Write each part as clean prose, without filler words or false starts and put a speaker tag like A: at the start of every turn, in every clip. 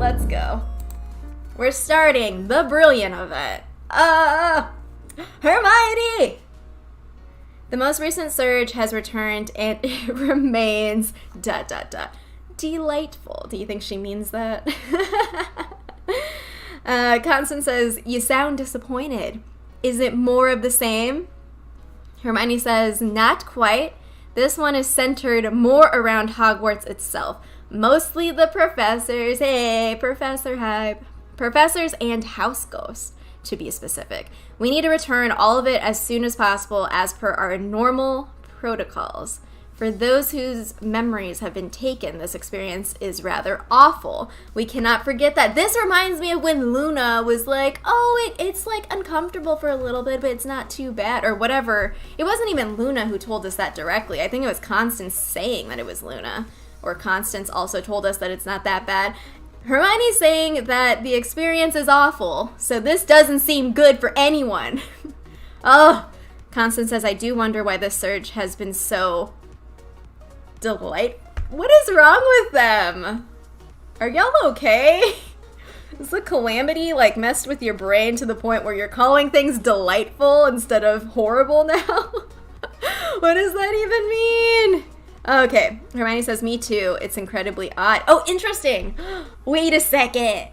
A: let's go. We're starting the brilliant event. Hermione! The most recent surge has returned and it remains ... delightful. Do you think she means that? Constance says, you sound disappointed. Is it more of the same? Hermione says, not quite. This one is centered more around Hogwarts itself. Mostly the professors. Hey, professor hype. Professors and house ghosts, to be specific. We need to return all of it as soon as possible as per our normal protocols. For those whose memories have been taken, this experience is rather awful. We cannot forget that. This reminds me of when Luna was like, oh, it's like uncomfortable for a little bit, but it's not too bad, or whatever. It wasn't even Luna who told us that directly. I think it was Constance saying that it was Luna. Or Constance also told us that it's not that bad. Hermione's saying that the experience is awful, so this doesn't seem good for anyone. Oh, Constance says, I do wonder why this surge has been so... What is wrong with them? Are y'all okay? Is the calamity like messed with your brain to the point where you're calling things delightful instead of horrible now? What does that even mean? Okay, Hermione says, me too. It's incredibly odd. Oh, interesting. Wait a second.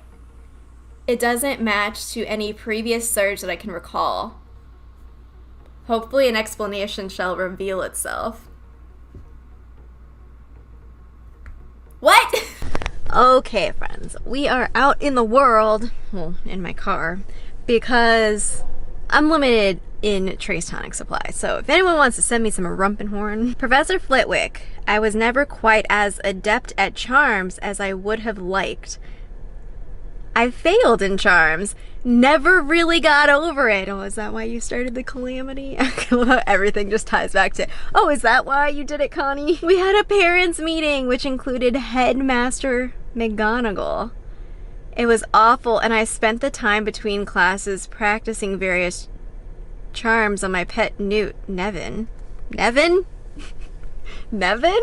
A: It doesn't match to any previous surge that I can recall. Hopefully an explanation shall reveal itself. What? Okay, friends, we are out in the world, well, in my car, because I'm limited in trace tonic supply. So if anyone wants to send me some Rumpenhorn. Professor Flitwick, I was never quite as adept at charms as I would have liked. I failed in charms. Never really got over it. Oh, is that why you started the calamity? I love how everything just ties back to, oh, is that why you did it, Connie? We had a parents' meeting, which included Headmaster McGonagall. It was awful, and I spent the time between classes practicing various charms on my pet newt, Nevin. Nevin? Nevin?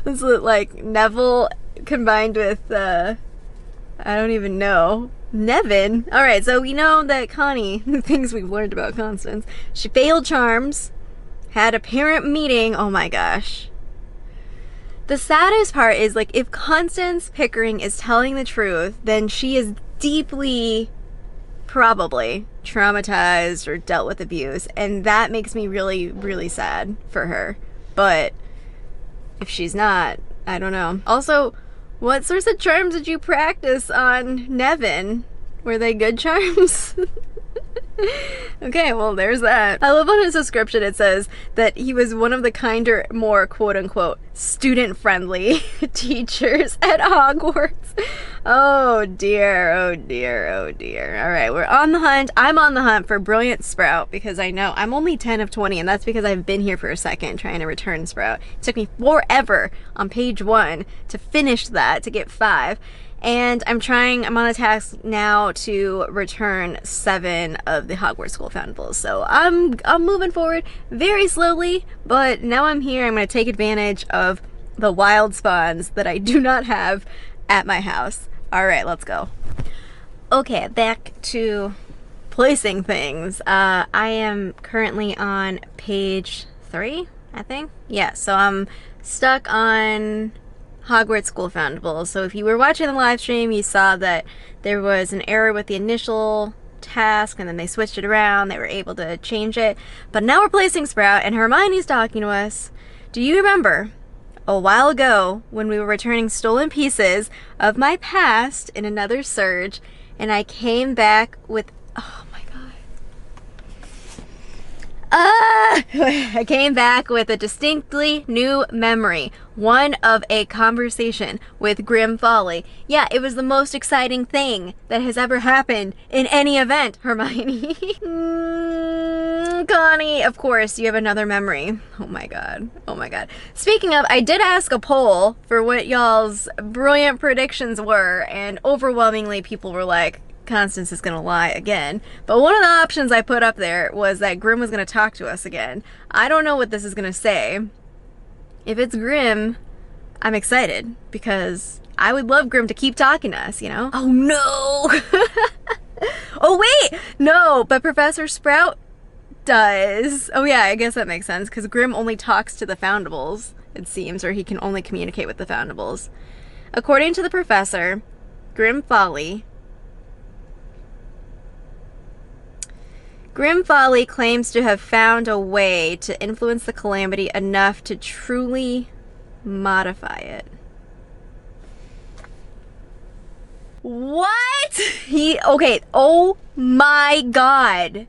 A: It's like Neville combined with, I don't even know. Nevin? Alright, so we know that Connie, the things we've learned about Constance, she failed charms, had a parent meeting, oh my gosh. The saddest part is, like, if Constance Pickering is telling the truth, then she is deeply, probably, traumatized or dealt with abuse, and that makes me really, really sad for her. But if she's not, I don't know. Also, what sorts of charms did you practice on Nevin? Were they good charms? Okay, well, there's that. I love on his description it says that he was one of the kinder, more quote-unquote student-friendly teachers at Hogwarts. Oh dear, oh dear, oh dear. Alright, we're on the hunt. I'm on the hunt for Brilliant Sprout because I know I'm only 10 of 20, and that's because I've been here for a second trying to return Sprout. It took me forever on page 1 to finish that, to get 5. And I'm on a task now to return 7 of the Hogwarts School Foundables. So I'm moving forward very slowly, but now I'm here. I'm going to take advantage of the wild spawns that I do not have at my house. Alright, let's go. Okay, back to placing things. I am currently on page 3, I think. Yeah, so I'm stuck on Hogwarts School Foundables. So if you were watching the live stream, you saw that there was an error with the initial task, and then they switched it around. They were able to change it. But now we're placing Sprout, and Hermione's talking to us. Do you remember a while ago when we were returning stolen pieces of my past in another surge, and I came back with... Oh my god. I came back with a distinctly new memory. One of a conversation with Grim Folly. Yeah, it was the most exciting thing that has ever happened in any event, Hermione. Connie, of course, you have another memory. Oh my god. Oh my god. Speaking of, I did ask a poll for what y'all's brilliant predictions were, and overwhelmingly people were like, Constance is gonna lie again. But one of the options I put up there was that Grim was gonna talk to us again. I don't know what this is gonna say. If it's Grim, I'm excited because I would love Grimm to keep talking to us, you know? Oh no! Oh wait! No, but Professor Sprout does. Oh yeah, I guess that makes sense, because Grimm only talks to the Foundables, it seems, or he can only communicate with the Foundables. According to the professor, Grim Folly claims to have found a way to influence the calamity enough to truly modify it. What? Okay, oh my god.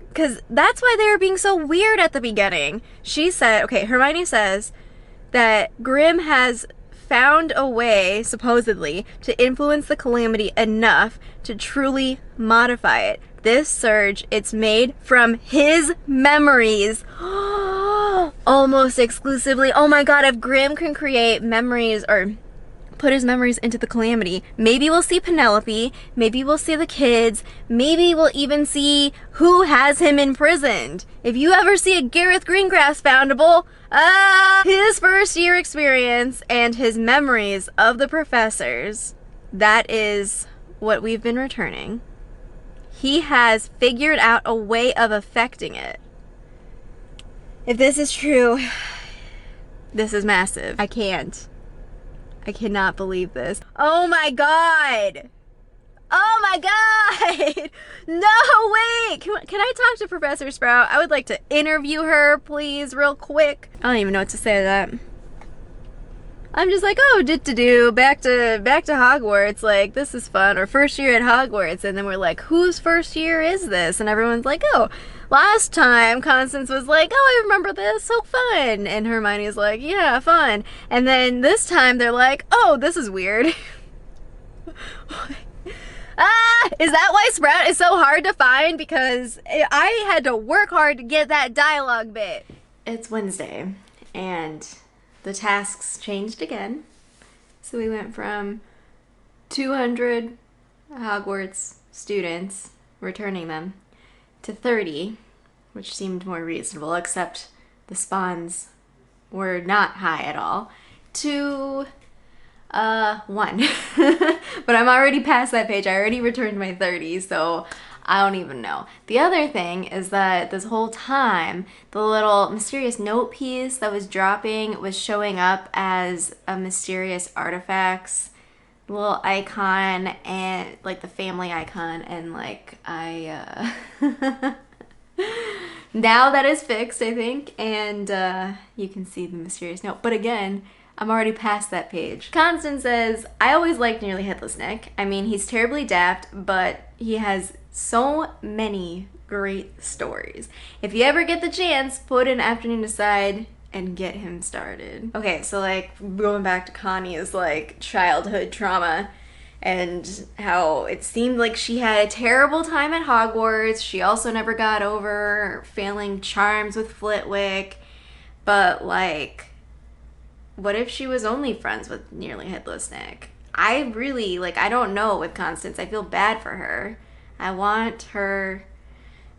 A: Because that's why they were being so weird at the beginning. She said, okay, Hermione says that Grimm has found a way, supposedly, to influence the calamity enough to truly modify it. This surge, it's made from his memories. Almost exclusively. Oh my god, if Grimm can create memories, or put his memories into the calamity, maybe we'll see Penelope, maybe we'll see the kids, maybe we'll even see who has him imprisoned. If you ever see a Gareth Greengrass Foundable, his first year experience and his memories of the professors, that is what we've been returning. He has figured out a way of affecting it. If this is true, this is massive. I cannot believe this. Oh my god! Oh my god! No, wait! Can I talk to Professor Sprout? I would like to interview her, please, real quick. I don't even know what to say to that. I'm just like, oh, back to Hogwarts, like, this is fun, or first year at Hogwarts, and then we're like, whose first year is this? And everyone's like, oh, last time Constance was like, oh, I remember this, so fun, and Hermione's like, yeah, fun, and then this time they're like, oh, this is weird. Is that why Sprout is so hard to find? Because I had to work hard to get that dialogue bit. It's Wednesday, and the tasks changed again. So we went from 200 Hogwarts students, returning them, to 30, which seemed more reasonable, except the spawns were not high at all, to 1. But I'm already past that page. I already returned my 30, so I don't even know. The other thing is that this whole time, the little mysterious note piece that was dropping was showing up as a mysterious artifacts, little icon, and like the family icon, and like now that is fixed, I think, and you can see the mysterious note. But again, I'm already past that page. Constance says, I always liked Nearly Headless Nick. I mean, he's terribly daft, but he has so many great stories. If you ever get the chance, put an afternoon aside and get him started. Okay, so like going back to Connie's like childhood trauma and how it seemed like she had a terrible time at Hogwarts. She also never got over failing charms with Flitwick, but like, what if she was only friends with Nearly Headless Nick? I really, like, I don't know with Constance. I feel bad for her. I want her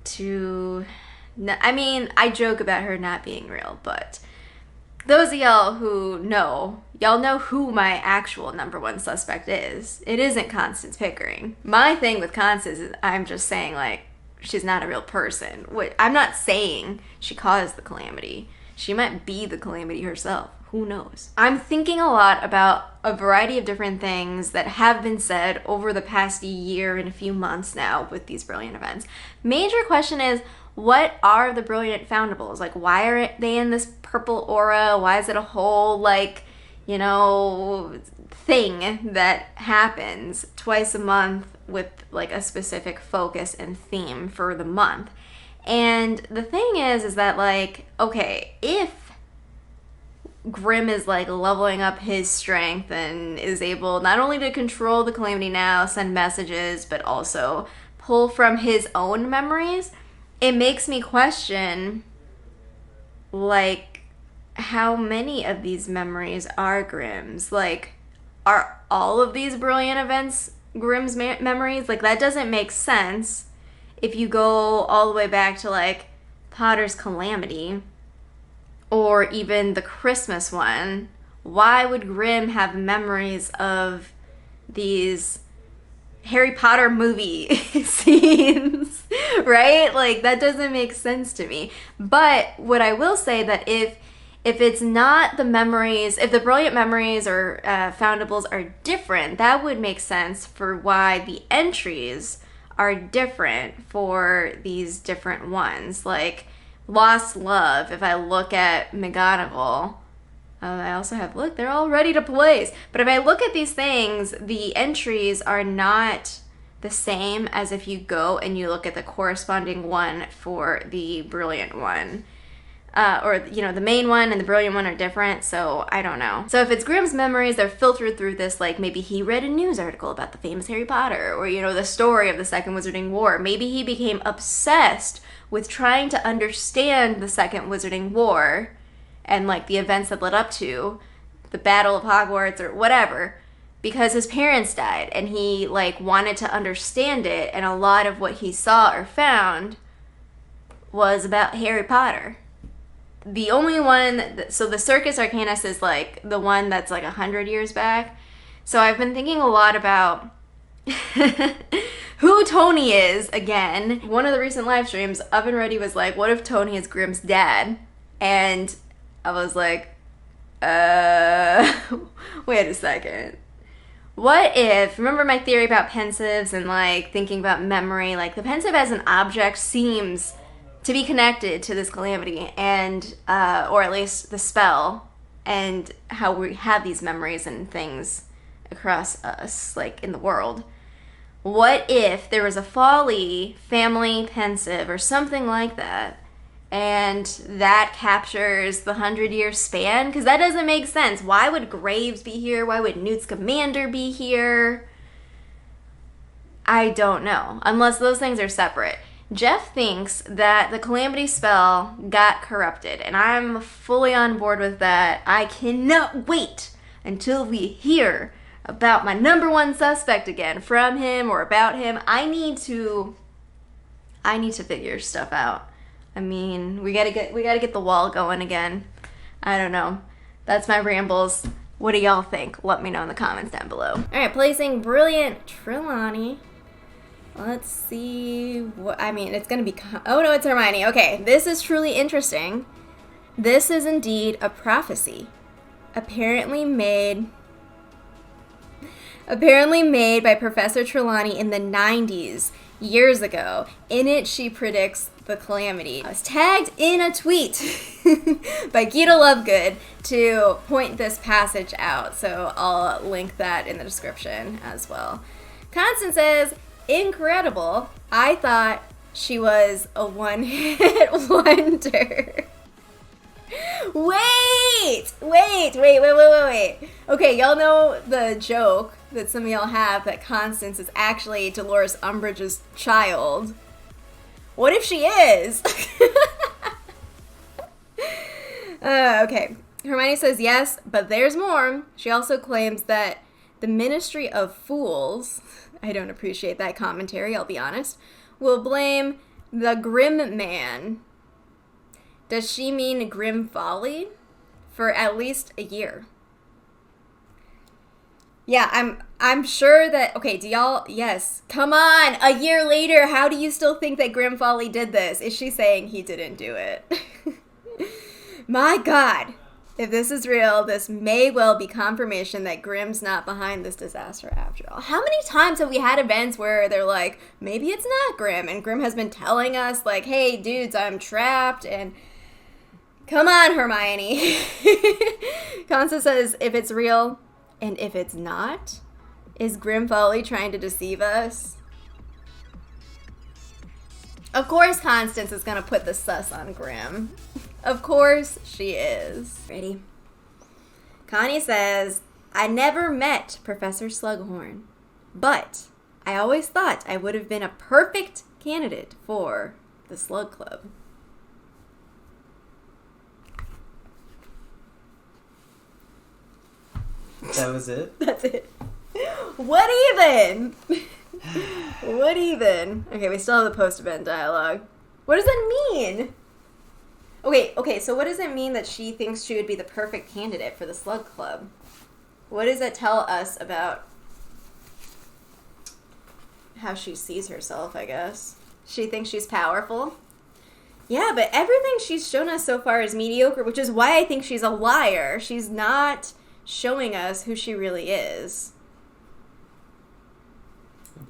A: to... I mean, I joke about her not being real, but those of y'all who know, y'all know who my actual #1 suspect is. It isn't Constance Pickering. My thing with Constance is I'm just saying, like, she's not a real person. I'm not saying she caused the calamity. She might be the calamity herself. Who knows? I'm thinking a lot about a variety of different things that have been said over the past year and a few months now with these brilliant events. Major question is, what are the brilliant foundables? Like, why are they in this purple aura? Why is it a whole, like, you know, thing that happens twice a month with, like, a specific focus and theme for the month? And the thing is that, like, okay, if Grimm is like leveling up his strength and is able not only to control the calamity now, send messages, but also pull from his own memories, it makes me question, like, how many of these memories are Grimm's? Like, are all of these brilliant events Grimm's memories? Like, that doesn't make sense if you go all the way back to, like, Potter's Calamity, or even the Christmas one, why would Grimm have memories of these Harry Potter movie scenes, right? Like, that doesn't make sense to me. But what I will say that if it's not the memories, if the brilliant memories or foundables are different, that would make sense for why the entries are different for these different ones. Like Lost Love, if I look at McGonagall, I also have, look, they're all ready to place. But if I look at these things, the entries are not the same as if you go and you look at the corresponding one for the brilliant one. Or, you know, the main one and the brilliant one are different, so I don't know. So if it's Grimm's memories, they're filtered through this, like, maybe he read a news article about the famous Harry Potter, or, you know, the story of the Second Wizarding War. Maybe he became obsessed with trying to understand the Second Wizarding War and, like, the events that led up to the Battle of Hogwarts or whatever, because his parents died, and he, like, wanted to understand it, and a lot of what he saw or found was about Harry Potter. The only one, so the Circus Arcanus is like the one that's like 100 years back. So I've been thinking a lot about who Tony is again. One of the recent live streams, Up and Ready was like, what if Tony is Grimm's dad? And I was like, wait a second. What if, remember my theory about pensives and like thinking about memory, like the pensive as an object seems to be connected to this calamity and, or at least the spell and how we have these memories and things across us, like in the world. What if there was a Folly family pensive or something like that, and that captures the 100-year span? Because that doesn't make sense. Why would Graves be here? Why would Newt Scamander be here? I don't know, unless those things are separate. Jeff thinks that the Calamity spell got corrupted, and I'm fully on board with that. I cannot wait until we hear about my number one suspect again from him or about him. I need to figure stuff out. I mean, we gotta get the wall going again. I don't know. That's my rambles. What do y'all think? Let me know in the comments down below. All right, placing Brilliant Trelawney. Let's see what, I mean, it's gonna be, oh no, it's Hermione. Okay, this is truly interesting. This is indeed a prophecy. Apparently made by Professor Trelawney in the 90s, years ago. In it, she predicts the calamity. I was tagged in a tweet by Gita Lovegood to point this passage out, so I'll link that in the description as well. Constance says, incredible. I thought she was a one-hit wonder. Wait. Okay, y'all know the joke that some of y'all have that Constance is actually Dolores Umbridge's child. What if she is? Okay. Hermione says yes, but there's more. She also claims that the Ministry of Fools, I don't appreciate that commentary, I'll be honest, will blame the Grim Man. Does she mean Grim Folly? For at least a year. Yeah, I'm sure that, okay, do y'all, yes, come on, a year later, how do you still think that Grim Folly did this? Is she saying he didn't do it? My God. If this is real, this may well be confirmation that Grimm's not behind this disaster after all. How many times have we had events where they're like, maybe it's not Grimm, and Grimm has been telling us, like, hey, dudes, I'm trapped, and come on, Hermione. Constance says, if it's real, and if it's not, is Grim Folly trying to deceive us? Of course Constance is gonna put the sus on Grimm. Of course she is. Ready? Connie says, I never met Professor Slughorn, but I always thought I would have been a perfect candidate for the Slug Club.
B: That was it?
A: That's it. What even? What even? Okay, we still have the post-event dialogue. What does that mean? Okay, so what does it mean that she thinks she would be the perfect candidate for the Slug Club? What does that tell us about how she sees herself, I guess? She thinks she's powerful? Yeah, but everything she's shown us so far is mediocre, which is why I think she's a liar. She's not showing us who she really is.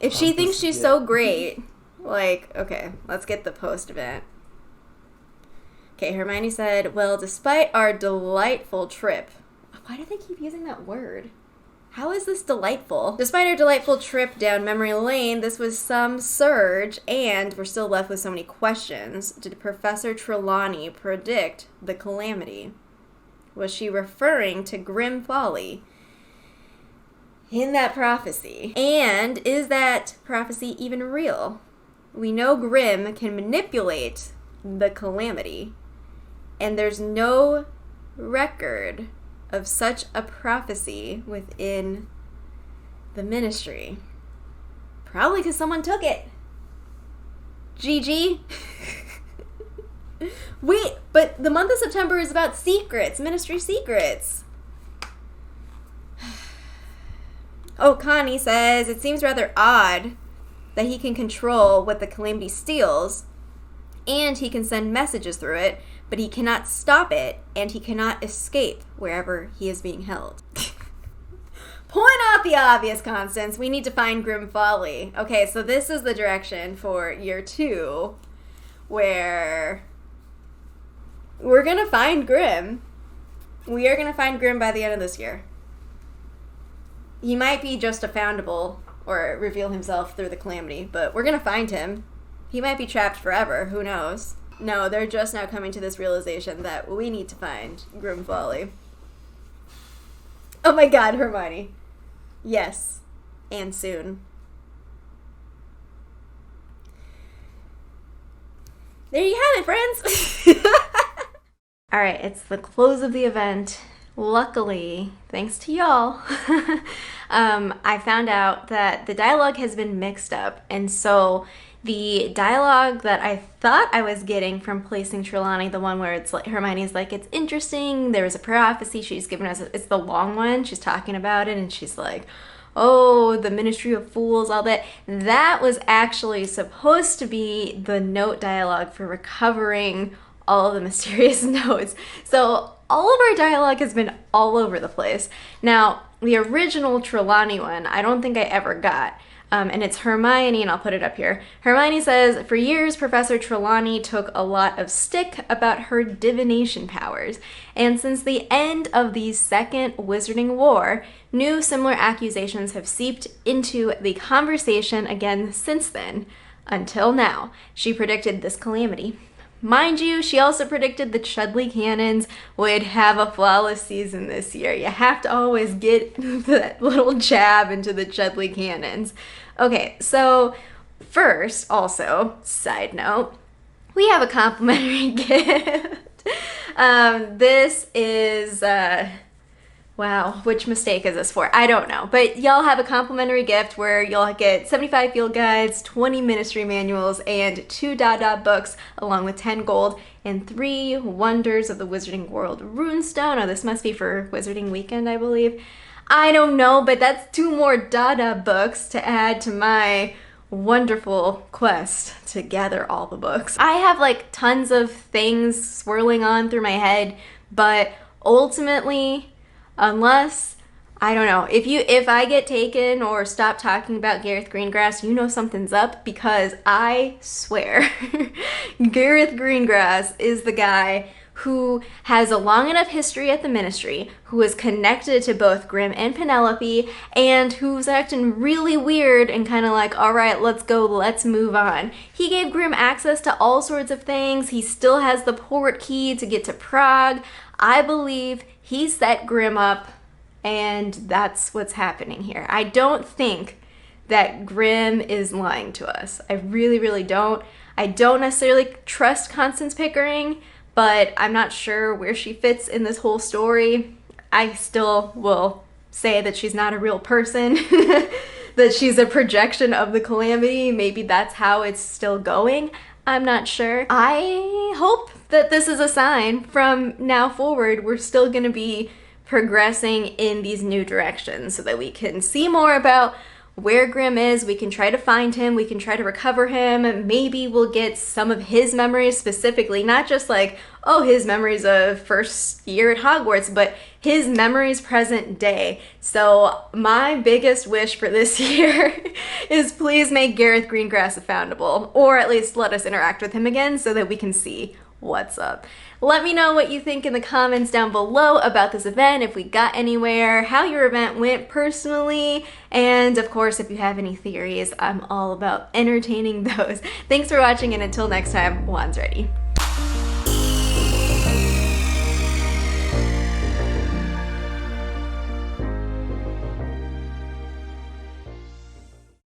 A: If she thinks she's so great, like, okay, let's get the post-event. Okay, Hermione said, well, despite our delightful trip... Why do they keep using that word? How is this delightful? Despite our delightful trip down memory lane, this was some surge, and we're still left with so many questions. Did Professor Trelawney predict the calamity? Was she referring to Grim Folly in that prophecy? And is that prophecy even real? We know Grim can manipulate the calamity, and there's no record of such a prophecy within the ministry. Probably because someone took it. GG. Wait, but the month of September is about secrets, ministry secrets. Oh, Connie says, it seems rather odd that he can control what the calamity steals, and he can send messages through it, but he cannot stop it, and he cannot escape wherever he is being held. Point out the obvious, Constance. We need to find Grim Folly. Okay, so this is the direction for year 2, where we're going to find Grim. We are going to find Grim by the end of this year. He might be just a foundable or reveal himself through the calamity, but we're going to find him. He might be trapped forever. Who knows? No, they're just now coming to this realization that we need to find Grim Folly. Oh my god, Hermione. Yes. And soon. There you have it, friends! Alright, it's the close of the event. Luckily, thanks to y'all, I found out that the dialogue has been mixed up, and so the dialogue that I thought I was getting from placing Trelawney, the one where it's like Hermione's like, it's interesting, there was a prophecy she's given us, it's the long one, she's talking about it, and she's like, oh, the Ministry of Fools, all that. That was actually supposed to be the note dialogue for recovering all of the mysterious notes. So all of our dialogue has been all over the place. Now, the original Trelawney one, I don't think I ever got. And it's Hermione, and I'll put it up here. Hermione says, for years, Professor Trelawney took a lot of stick about her divination powers. And since the end of the Second Wizarding War, new similar accusations have seeped into the conversation again since then. Until now, she predicted this calamity. Mind you, she also predicted the Chudley Cannons would have a flawless season this year. You have to always get that little jab into the Chudley Cannons. Okay, so first, also, side note, we have a complimentary gift. This is, wow, which mistake is this for? I don't know. But y'all have a complimentary gift where you'll get 75 field guides, 20 ministry manuals, and 2 books, along with 10 gold, and 3 Wonders of the Wizarding World runestone. Oh, this must be for Wizarding Weekend, I believe. I don't know, but that's 2 more books to add to my wonderful quest to gather all the books. I have like tons of things swirling on through my head, but ultimately, unless, I don't know, if I get taken or stop talking about Gareth Greengrass, you know something's up, because I swear Gareth Greengrass is the guy who has a long enough history at the Ministry, who is connected to both Grim and Penelope, and who's acting really weird and kind of like, all right, let's go, let's move on. He gave Grim access to all sorts of things. He still has the port key to get to Prague. I believe he set Grim up, and that's what's happening here. I don't think that Grim is lying to us. I really, really don't. I don't necessarily trust Constance Pickering, but I'm not sure where she fits in this whole story. I still will say that she's not a real person, that she's a projection of the calamity. Maybe that's how it's still going. I'm not sure. I hope that this is a sign from now forward we're still gonna be progressing in these new directions so that we can see more about where Grimm is, we can try to find him, we can try to recover him, maybe we'll get some of his memories specifically, not just like, oh, his memories of first year at Hogwarts, but his memories present day. So my biggest wish for this year is please make Gareth Greengrass foundable, or at least let us interact with him again so that we can see what's up. Let me know what you think in the comments down below about this event, if we got anywhere, how your event went personally, and of course, if you have any theories, I'm all about entertaining those. Thanks for watching, and until next time, Juan's ready.